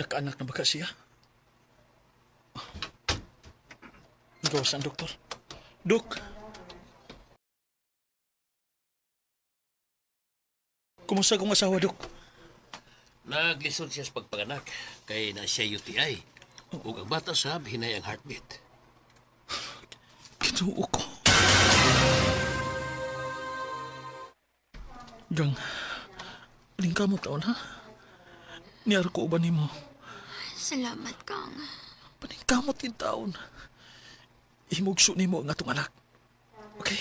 Nakaanak na ba ka siya? Gawas ang doktor. Dok! Kumusta kong asawa, Dok? Naglisod siya sa pagpanganak kay na siya UTI. Ug ang bata sab hinay ang heartbeat. Kinuo ko. Gang, lingkamot taon ha? Niyar ko uban nimo. Salamat, Kang. Paningkamot din taon. Himugso nimo ang atong anak. Okay?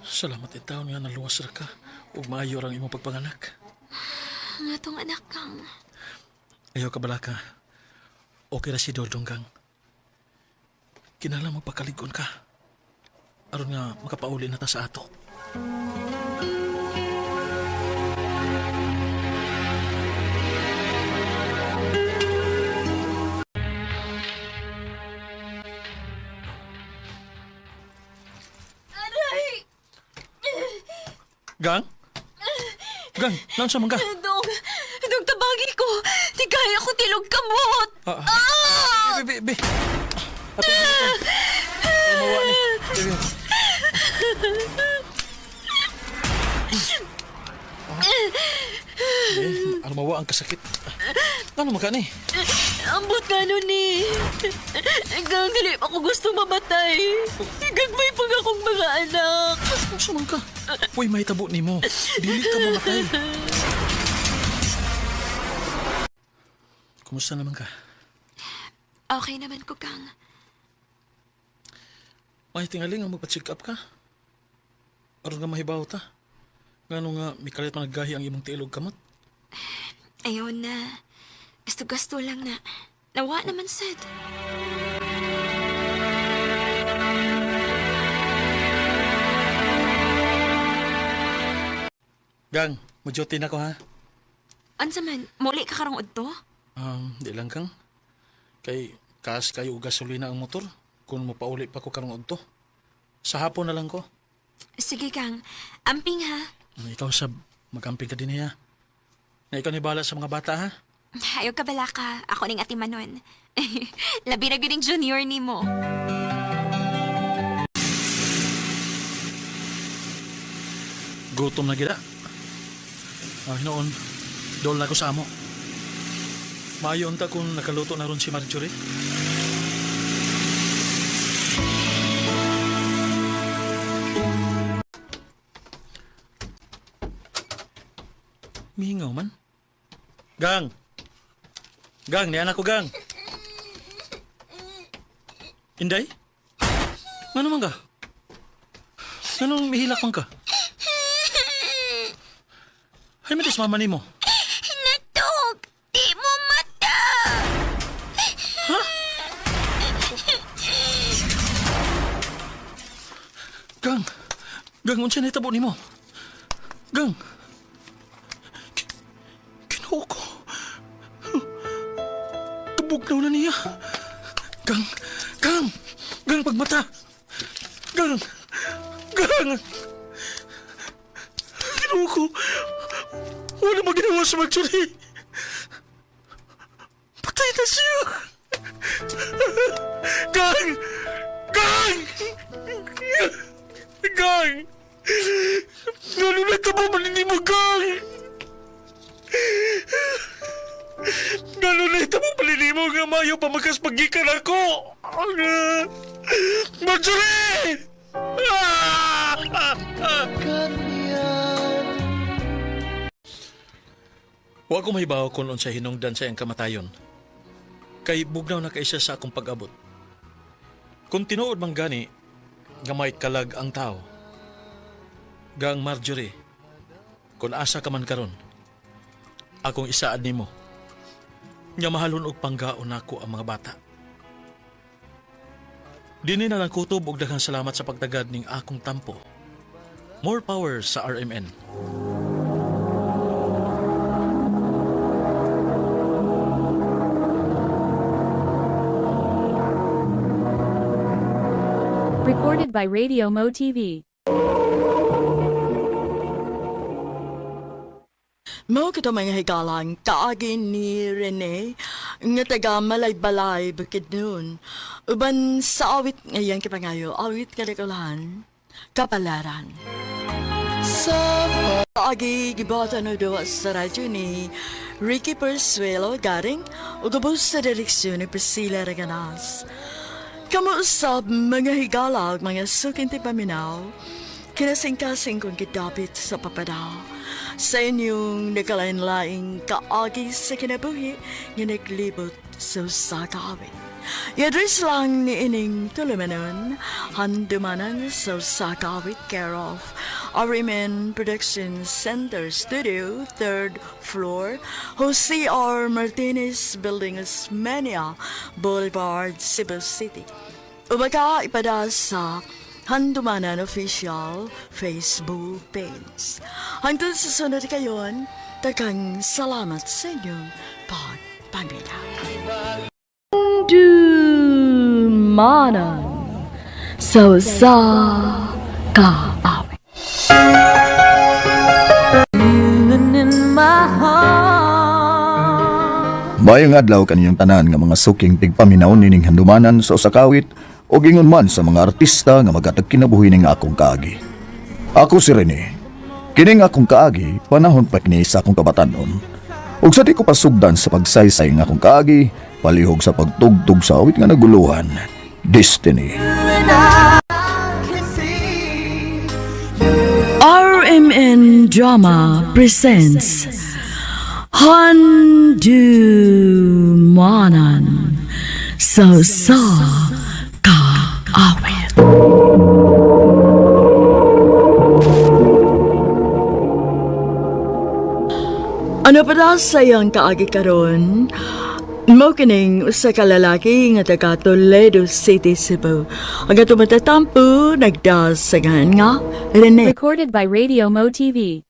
Salamat din taon nga naluwas ra ka ug maayo ang imong pagpanganak. Ang atong anak, Kang. Ayaw ka bala ka. Okay ra si Dodong, Gang. Kinala mo pagkaligon ka. Aron nga makapauli na ta sa ato. Aray! Gang? Gang, nansa man ka? Dong, tabagi ko. Di kaya ko tilog kamot. Be. Ato, mawa ni. Be. Ano mawa ang kasakit? Ano man ka ni? Ambot nga nun ni. Hanggang dili pa ko gusto mamatay. Gagmay pag akong mga anak. Ano man ka? Uy, may tabo ni mo. Dili ka mamatay. Kumusta naman ka? Okay naman ko, Kang. May tingaling ang magpa-check up ka? aron nga mahibaw ta. Ngano nga mikalit man naggahi ang imong tiilog kamot. Ayaw na. Gasto-gasto lang na. Nawa naman sad. Gang, mujote na ko ha. Ansa man, muli ka karong udto? Di lang kang. Kay kaas kayo og gasolina ang motor. Kung mo pauli pa ko karong udto. Sa hapon na lang ko. Sige kang, amping ha. Ikaw sab, magamping ka din niya. Na ikaw ni bala sa mga bata ha. Ayaw ka bala ka. Ako ning ati manon. Labi na gyud junior ni mo. Gutom na gila. Hinoon, dol na ko sa amo. Maayo unta kung nakaluto na ron si Marjorie. Mihingaw man. Gang! Gang, ni anak ko gang. Inday? Ano man ka? Anong mihilak man ka? Ay, matis mama ni mo. Natog! Di mo mata! Ha? Gang! Gang, unsa na itabo ni mo? Gang! Kinuha ko. Tubugnaw na niya. Gang! Gang! Gang, pagmata! Gang! Gang! Kinuha ko. Wala mo ginawa sa Marjorie. Patay na siya. Gang! Gang! Gang! Ano na ito mo manini mo, Gang? Ano na ito mo manini mo nga mayo pa magkaspagikan ako? Marjorie! Wa ko mahibaw kung unsa hinungdan sa iyang kamatayon. Kay bugnaw na kaisa sa akong pag-abot. Kung tinuod man gani, gamay kalag ang tao. Gang Marjorie, kung asa ka man karon, akong isaad nimo. Nya mahalon og panggaon nako ang mga bata. Dini na lang kutob og daghang salamat sa pagtagad ning akong tampo. More power sa RMN. Recorded by Radio Mo TV. Mo kita mga higalang kaagin ni Rene nga taga Malay-Balay bukid noon. Uban sa awit ngayon kipangayo, awit kalikulahan, kapalaran. Sa kaagi gibata no do sa radyo ni Ricky Persuelo garing ugabos sa direksyon ni Priscilla Reganas. Kamuusap mga higalag, mga sukinti paminaw, kinasing-kasing kong kidapit sa papadaw. Sa inyong nakalain-laing kaagi sa kinabuhi, nga naglibot sa sakawin. I-address lang ni ining tulumanon, handumanan sa sakawit care of RMN Production Center Studio, 3rd floor, Jose R. Martinez Building, Osmeña Boulevard, Cebu City. Ubaga ipada sa Handumanan Official Facebook page. Hangtod sa sunod kayon, takang salamat sa inyong pagpamila. Handumanan sa kaawit. Mayang adlaw kaniyang tanan nga mga suking tigpaminaw nining handumanan sa usakawit o gingon man sa mga artista nga magatag kinabuhi ning akong kaagi. Ako si Rene. Kining akong kaagi panahon pa kini sa akong kabatanon. Ug sa di ko pasugdan sa pagsaysay nga akong kaagi, palihog sa pagtugtog sa awit nga naguluhan. Destiny. RMN Drama presents Handumanan sa kaawit. Ano pa na sayang kaagi karon? Mo kining usa ka lalaki nga taga Toledo City, Cebu. Ang ato matatampo nagdasagan nga Rene. Recorded by Radio Mo TV.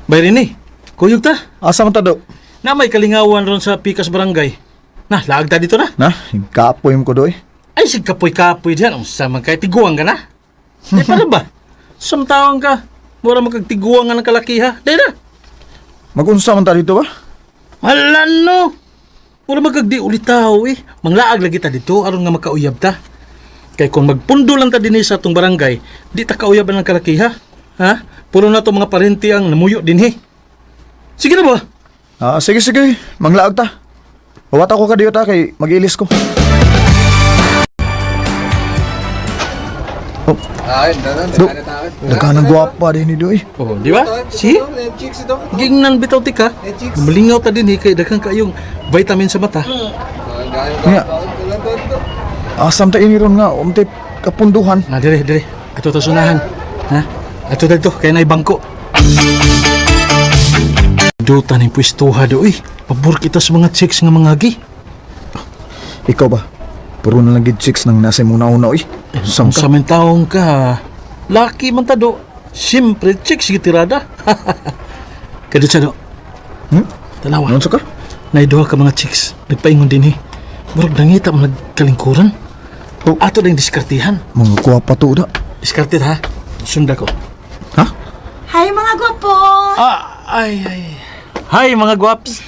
Bay rin kuyog ta. Asa man ta do? Na may kalingawan ron sa Pikas Barangay. Na, laag ta dito na. Na, higkapoy mo ko doy. Ay, sig kapoy-kapoy diyan. Ang samang kay tiguang ka na. Di para ba? Samtawang ka. Mura magkagtiguang nga ng kalakiha. Di na. Magunsa man ta dito ba? Halan no. Mura magkagdi ulit tao eh. Manglaag lagi ta dito aron nga makauyab ta. Kay kung magpundo lang ta din sa atong barangay, di ta kauyaban ng kalakiha. Ha? Puro na to mga parente ang namuyo din eh. Sige na ba? Sige, manglaag ta. Bawat ako ka diyo ta kay mag-ilis ko. Daganang gwapa din ni Doy. Oh, di ba? Si? Gingnan bitaw tika. Malingaw ta din kay daghang kayong vitamin sa mata. Nga. Asam ta ini ron nga umtip kapunduhan. Na dire. Ato ta sunahan. Ha? Ato dito kay nay bangko. Duta ni pwestuha do Pabor kita sa mga chicks nga mga gi. Ikaw ba? Puro na lang gid chicks nang nasa mong nauna Sang taong ka. Laki man ta do. Siyempre chicks gitirada. Kaya sa do. Tanawa. Ano ka? Naiduha ka mga chicks. Nagpaingon din Murag nangita mo nagkalingkuran. Ato na yung diskartihan. Mga kuwapa to da. Diskartit ha? Sunda ko. Ha? Hi mga gwapo! Ay. Hi mga gwaps.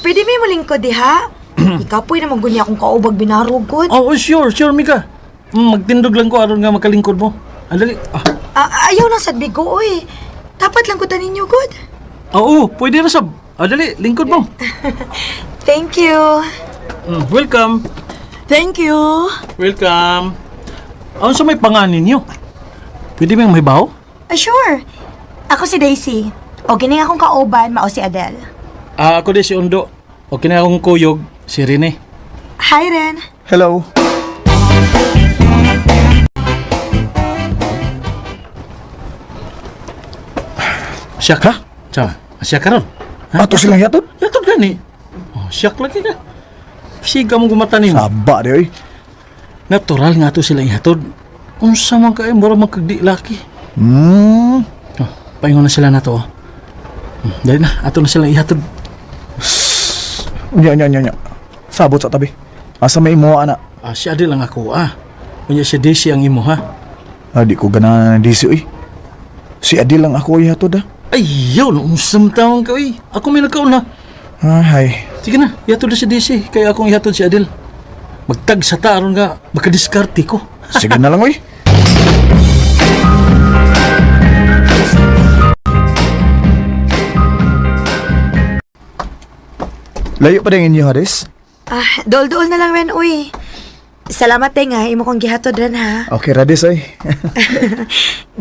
Pwede may malingkod ha? Ikapoy naman gunya akong kaubag binarugod. Oh, sure Mika. Magtindog lang ko aron nga makalingkod mo. Andali. Ayaw na sad bigo Dapat lang ko tanin niyo good. Oo, pwede na sab. Andali, lingkod mo. Thank you. Welcome. Thank you. Welcome. Ano sa may panganin niyo? Pwede ba yung may baho? Sure. Ako si Daisy. O kining akong kauban, mao si Adele. Ako di si Undo. O kina akong kuyog, si Rene. Hi, Ren. Hello. Siya ka? Siya. Siya ka ron? Ato silang yatod? Yatod gani. Oh, siya lagi ka. Siga mong gumatanin. Saba di Natural nga ato silang yatod. Unsa man kayo, mura magkagdi laki. Paingon na sila na to. Dahil na, ato na silang ihatod. Nya. Sabot sa tabi. Asa may imo ana? Si Adil lang ako Unya si Daisy ang imo ha. Di ko ganahan na Daisy Si Adil lang ako ihatod Ay, yaw, unsam taong ka Ako may nagkauna. Hay. Sige na, ihatod na si Daisy. Kaya akong ihatod si Adil. Magtag sa taron nga, makadiskarte ko. Sige na lang Layo pa rin inyo, Haris? Dol-dol na lang ren, Salamat nga, imo kong gihatod ren ha. Okay, Radis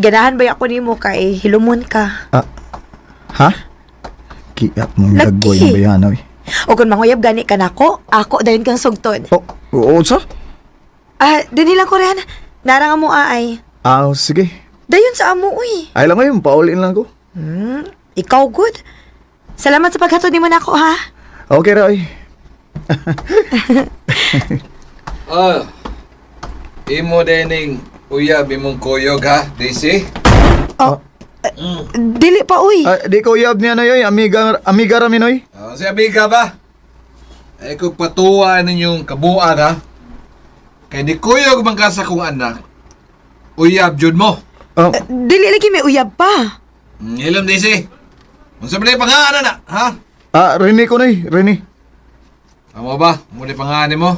Ganahan ba ako nimo kay hilumon ka? Ha? Kiat mong Lagi. dagboy ng bayana, O kung manguyab gani ka nako, ako dayon kang sugtod. Oo, sa? Dini lang ko ren. Narang mo ay. Sige. Dayon sa amo, Ay lang ngayon, paulin lang ko. Ikaw good. Salamat sa paghatod nimo nako ha. Okay, Roy. Imo dining uyab imong kuyog ha, Daisy? Dili pa, Di ko uyab niya na yoy, amiga ramin, oy. Si amiga ba? Ay kung patuwa ninyong kabuan ha. Kay di kuyog man ka sa kong anak. Uyab jud mo. Dili lagi may uyab pa. Ilom, Daisy. Unsa man pangalan na, ha? Rene ko na Rene. Amo ba? Muli pangalan mo?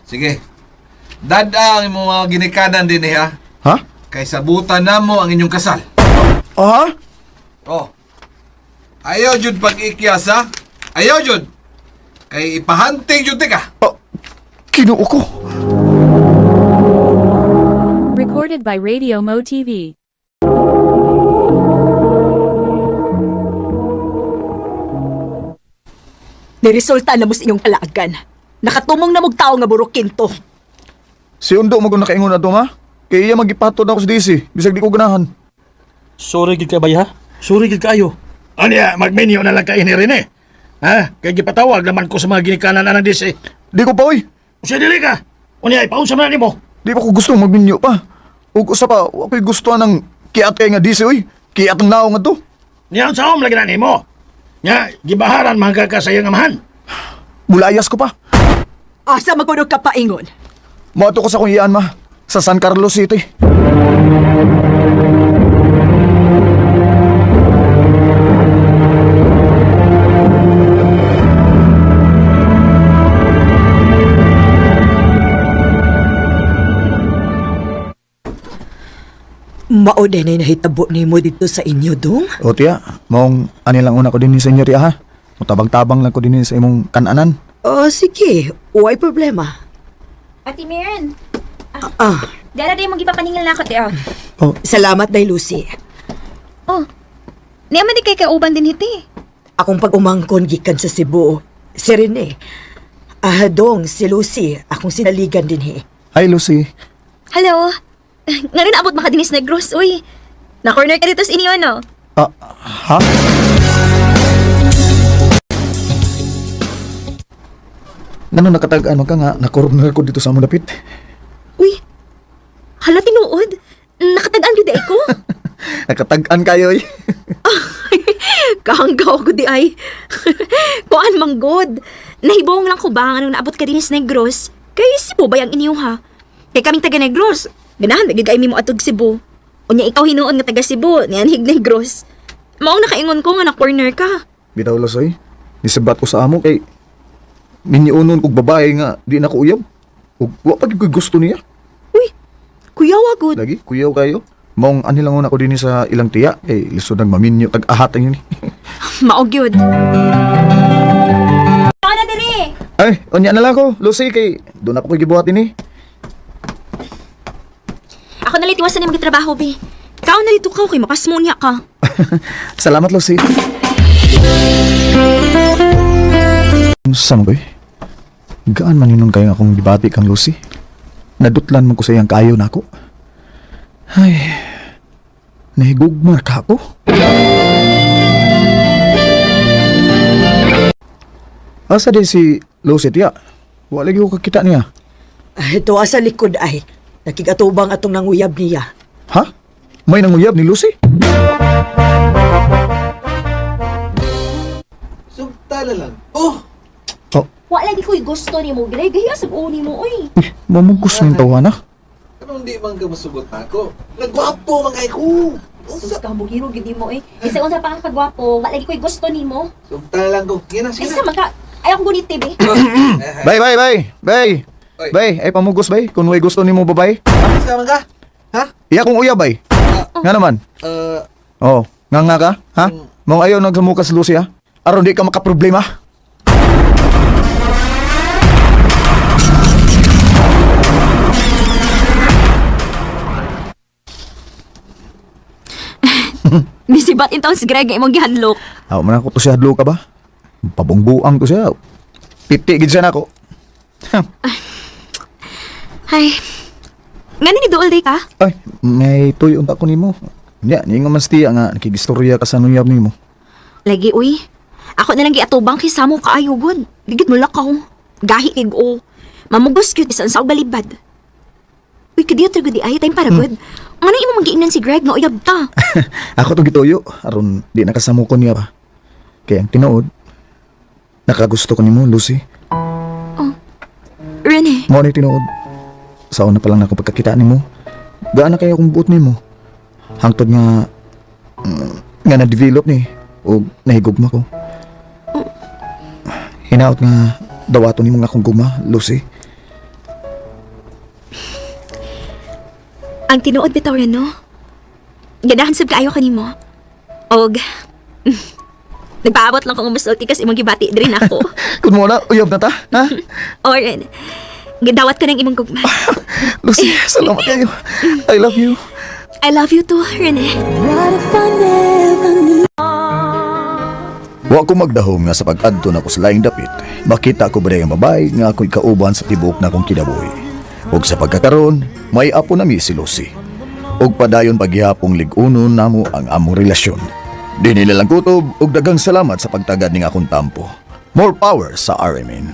Sige. Dadang mo mga ginikanan din ha. Ha? Kay sabutan na mo ang inyong kasal. Ayaw jud pag-ikyas ha? Ayaw jud. Kay ipahanting jud ka. Kinuo ko. Recorded by Radio Mo TV. Niresulta na mo sa inyong kalaagan. Nakatumong na mong tao nga burukin to. Si Undo mo kung nakaingon na to, ma? Kaya iya magipatod ako sa DC. Bisag di ko ganahan. Sorry gid ka bay ha? Sorry gid kayo. Anya, mag-menu na lang kayo ni Rene. Ha? Kaya gipatawag naman ko sa mga ginikanan na ng disi. Di ko pa, oy. Siya dili ka. Unya, ipaunsa man mo. Di pa ko gusto magminyo pa. Ug usa pa, wa ko'y gusto ng kiat kay nga disi, oy. Kiat ang naong nga to. Niyan sa lagi na nimo. Nya, gibaharan mga kakasayang amahan. Mulayas ko pa. Asa magpunog ka paingon? Mato ko sa kung iyaan, ma. Sa San Carlos City. Mao din ay nahitabo nimo dito sa inyo, dong? O tiya, maong ani lang una ko din ni senyorya ha. Mutabang-tabang lang ko din sa imong kananan. Sige. Uway problema. Ate Maren, Ah, dala rin mong ipapaningil na ako, tiyo. salamat day, Lucy. Oh, naman di kay kauban din hiti. Akong pag-umangkon gikan sa Cebu, si Rene. Dong, si Lucy, akong sinaligan din Hi, Lucy. Hello. Nga rin abot makadinis na gross, uy. Na-corner ka dito sa inyo, no? Ha? Nano nakatagaan mo ka nga, nakorner ko dito sa among dapit. Uy, hala tinuod. Nakatagaan yun ko. Nakatagaan kayo eh. Kahanggaw ko di ay. Kuan manggod. Nahibong lang ko ba nga nung naabot ka dinis Negros? Kay Cebu ba yung inyo ha? Kay kaming taga Negros. Ganahan, nagigay mi mo atog Cebu. Unya ikaw hinuon nga taga Cebu, niyanhig Negros. Maong nakaingon ko nga na-corner ka. Bitaw lasoy. Nisabat ko sa amo kay miniunon kog babae nga di na ko uyab. Ug wa pa gyud ko gusto niya. Kuya wagod. Lagi kuyaw kayo. Maong ani lang una ko din sa ilang tiya kay lisod nang maminyo tag-ahat ang yun. Maog yun. Ako na dali. Ay, unya na lang ko. Lucy kay doon ako gibuhat ini. Ako na litiwasan na magtrabaho, be. Ikaw na dito ka, kay makasmonya ka. Salamat, Lucy. Saan ko gaan man yun kayo akong dibati kang Lucy. Nadutlan mo ko sa iyang kayo na ako. Ay, nahigugmar ka ako. Asa din si Lucy, tiya? Wala lagi ko kakita niya. Ito asa likod ay. Nakigatubang atong nanguyab niya. Ha? May nanguyab ni Lucy? Sugtala lang. Oh! Wala di ko'y gusto ni mo, Greg. Gaya sa uni mo, uy. Mamugos ng tawa na. Anong di man ka masugot na ako? Nagwapo mga ko! Sus ka mo, giro, gidi mo, eh. Isa unsa pa ka kagwapo, wala di ko'y gusto ni mo. Sugtala lang ko. Yan na, sige Isa na. man ka, ayaw ko gunit, TV. Bay! Bay, ay pamugos bay. Kung may gusto ni mo babay. Sama ka? Ha? Iya kong uyab bay. Nga naman. Oo, nga ka? Ha? Mong ayaw nagsamukas Lucy ha? Aron di ka makaproblema. Bisibat intong si Greg, imong gihanlok. Aw man ako to siya hadlo ka ba? Pabungbuang to siya. Piti gid siya nako. Ay, nga ni dool day ka? Ay, may tuyo unta ko nimo. Nya, ni nga mas tiya nga nakigistorya ka sa nuyab nimo. Lagi, uy. Ako na lang giatubang kay Samo kaayo god. Digit mo lakaw. Gahi kay o. Mamugos gyud sa sa balibad. Uy, kadiyo tra gud ay time para good. Ano imo magiingnan si Greg nga uyab ta? Ako to gituyo aron di nakasamo ko niya ba. Kaya ang tinuod nakagusto ko nimo, Lucy. Rene. Mo ni tinuod. Sa una pa lang nako pagkakita nimo. Gaan na kaya akong buot nimo. Hangtod nga nga na-develop ni o nahigugma ko. Hinaot nga dawato nimo nga akong guma, Lucy. Ang tinuod bitaw rin, no? Ganahan sab kaayo kanimo. Og nagpaabot lang kung musulti kasi imong gibati diri ako. Kun mo na uyab na ta, ha? Or gidawat ko ng imong gugma. Lucy, salamat kayo. I love you. I love you too, Rene. Wa ko magdahom nga sa pag-adto na ko sa laing dapit. Makita ko ba ang babae nga ako'y kauban sa tibok na kong kinabuhi. Ug sa pagkakaroon, may apo na mi si Lucy. ug padayon paghihapong lig-unon namo ang among relasyon. Dinila lang kutob ug daghang salamat sa pagtagad ning akong tampo. More power sa RMN.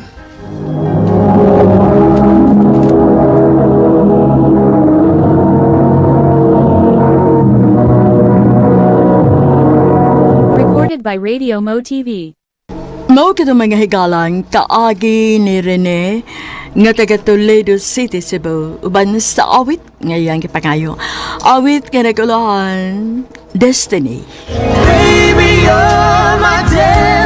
Recorded by Radio Mo TV. Mao kita mga higalang kaagi ni Rene nga taga Toledo City, Cebu. Uban sa awit ngayang gipangayo. Awit nga nagulahan, Destiny. Baby, you're my destiny.